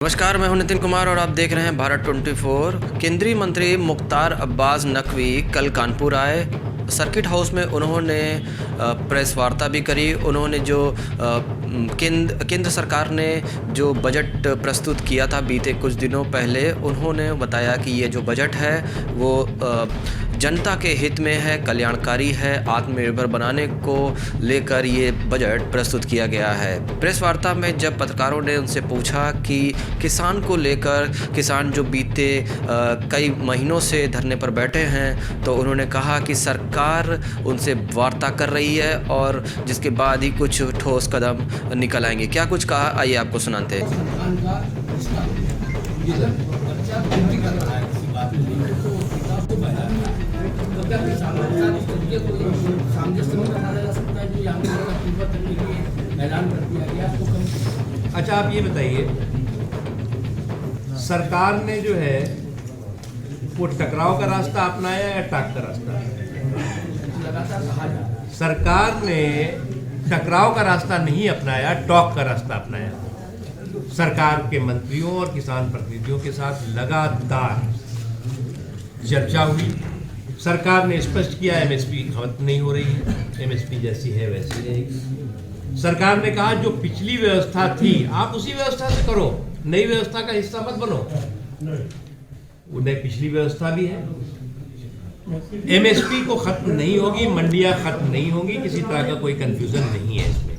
नमस्कार, मैं हूं नितिन कुमार और आप देख रहे हैं भारत 24। केंद्रीय मंत्री मुख्तार अब्बास नकवी कल कानपुर आए। सर्किट हाउस में उन्होंने प्रेस वार्ता भी करी। उन्होंने जो केंद्र सरकार ने जो बजट प्रस्तुत किया था बीते कुछ दिनों पहले, उन्होंने बताया कि ये जो बजट है वो जनता के हित में है, कल्याणकारी है, आत्मनिर्भर बनाने को लेकर ये बजट प्रस्तुत किया गया है। प्रेस वार्ता में जब पत्रकारों ने उनसे पूछा कि किसान को लेकर, किसान जो बीते कई महीनों से धरने पर बैठे हैं, तो उन्होंने कहा कि सरकार उनसे वार्ता कर रही है और जिसके बाद ही कुछ ठोस कदम निकल आएंगे। क्या कुछ कहा, आइए आपको सुनाते हैं। अच्छा, आप ये बताइए, सरकार ने जो है वो टकराव का रास्ता अपनाया या टाक का रास्ता? सरकार ने टकराव का रास्ता नहीं अपनाया, टॉक का रास्ता अपनाया। सरकार के मंत्रियों और किसान प्रतिनिधियों के साथ लगातार चर्चा हुई। सरकार ने स्पष्ट किया एमएसपी खत्म नहीं हो रही है, एमएसपी जैसी है वैसी रहेगी। सरकार ने कहा जो पिछली व्यवस्था थी आप उसी व्यवस्था से करो, नई व्यवस्था का हिस्सा मत बनो। वो नई पिछली व्यवस्था भी है, एमएसपी को खत्म नहीं होगी, मंडियां खत्म नहीं होंगी, किसी तरह का कोई कंफ्यूजन नहीं है इसमें।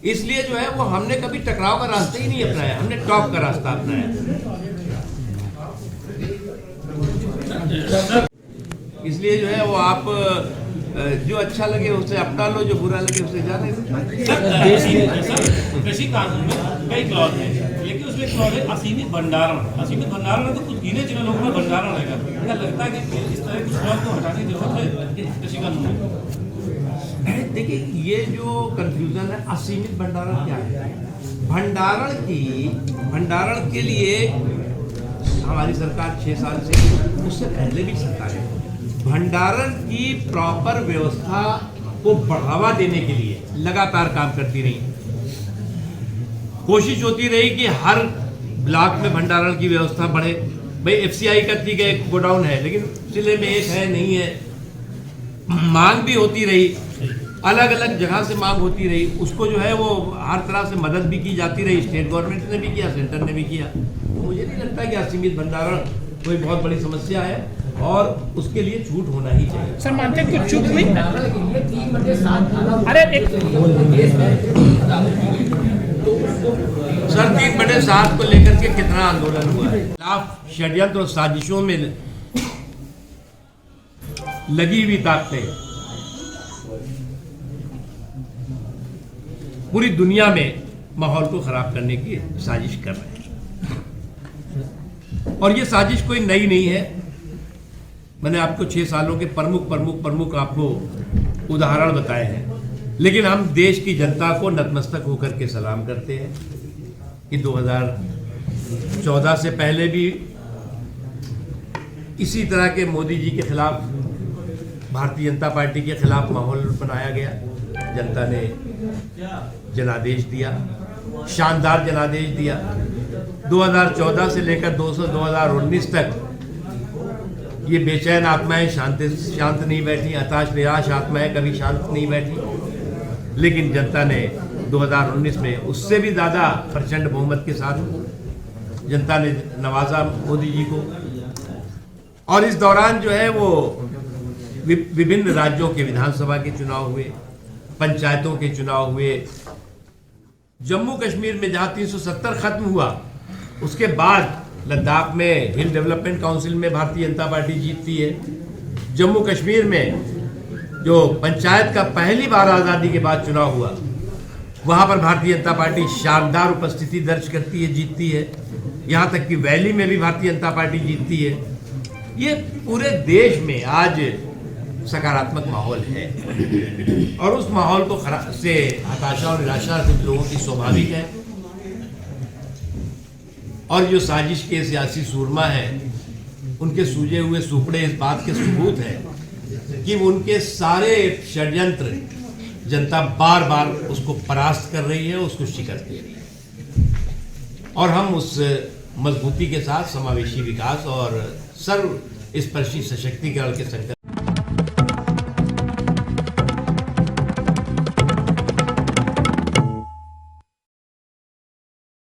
इसलिए जो है वो हमने कभी टकराव का रास्ता ही नहीं अपनाया, हमने टॉक का रास्ता अपनाया। इसलिए जो है वो आप जो अच्छा लगे उसे अपना लो, जो बुरा लगे उसे जाने दो। कृषि कानून में कई क्लॉज हैं, लेकिन उसमें क्लॉज है असीमित भंडारण। असीमित भंडारण में तो कुछ गिने चुने लोगों में भंडारण रहेगा। क्या लगता है कि इस तरह कुछ क्लॉज को हटाने की जरूरत है कृषि कानून में? देखिए, ये जो कंफ्यूजन है, असीमित भंडारण क्या है? भंडारण के लिए हमारी सरकार 6 साल से, उससे पहले भी सरकार है, भंडारण की प्रॉपर व्यवस्था को बढ़ावा देने के लिए लगातार काम करती रही। कोशिश होती रही कि हर ब्लॉक में भंडारण की व्यवस्था बढ़े। भाई एफसीआई का ठीक है, एक गोडाउन है, लेकिन जिले में एक है नहीं है। मांग भी होती रही, अलग अलग जगह से मांग होती रही, उसको जो है वो हर तरह से मदद भी की जाती रही। स्टेट गवर्नमेंट ने भी किया, सेंटर ने भी किया। मुझे नहीं लगता कि असीमित भंडारण कोई बहुत बड़ी समस्या है और उसके लिए छूट होना ही चाहिए। सर, मानते हैं कुछ चूक हुई? अरे सर, 3/7 को लेकर के कितना आंदोलन हुआ है, खिलाफ षड्यंत्र और साजिशों में लगी हुई ताकतें पूरी दुनिया में माहौल को खराब करने की साजिश कर रहे हैं। और ये साजिश कोई नई नहीं है। मैंने आपको 6 सालों के प्रमुख आपको उदाहरण बताए हैं, लेकिन हम देश की जनता को नतमस्तक होकर के सलाम करते हैं कि 2014 से पहले भी इसी तरह के मोदी जी के खिलाफ, भारतीय जनता पार्टी के खिलाफ माहौल बनाया गया। जनता ने जनादेश दिया, शानदार जनादेश दिया। 2014 से लेकर 2019 तक ये बेचैन आत्माएं शांत नहीं बैठी, हताश निराश आत्माएं कभी शांत नहीं बैठी। लेकिन जनता ने 2019 में उससे भी ज़्यादा प्रचंड बहुमत के साथ जनता ने नवाजा मोदी जी को। और इस दौरान जो है वो विभिन्न राज्यों के विधानसभा के चुनाव हुए, पंचायतों के चुनाव हुए। जम्मू कश्मीर में जहाँ 370 खत्म हुआ, उसके बाद लद्दाख में हिल डेवलपमेंट काउंसिल में भारतीय जनता पार्टी जीतती है। जम्मू कश्मीर में जो पंचायत का पहली बार आज़ादी के बाद चुनाव हुआ, वहाँ पर भारतीय जनता पार्टी शानदार उपस्थिति दर्ज करती है, जीतती है। यहाँ तक कि वैली में भी भारतीय जनता पार्टी जीतती है। ये पूरे देश में आज सकारात्मक माहौल है और उस माहौल को से हताशा और निराशा कुछ लोगों की स्वाभाविक है। और जो साजिश के सियासी सूरमा हैं, उनके सूझे हुए सुपड़े इस बात के सबूत हैं कि उनके सारे षड्यंत्र जनता बार बार उसको परास्त कर रही है, उसको शिकस्त दे रही है। और हम उस मजबूती के साथ समावेशी विकास और सर्व स्पर्शी सशक्तिकरण के संकल्प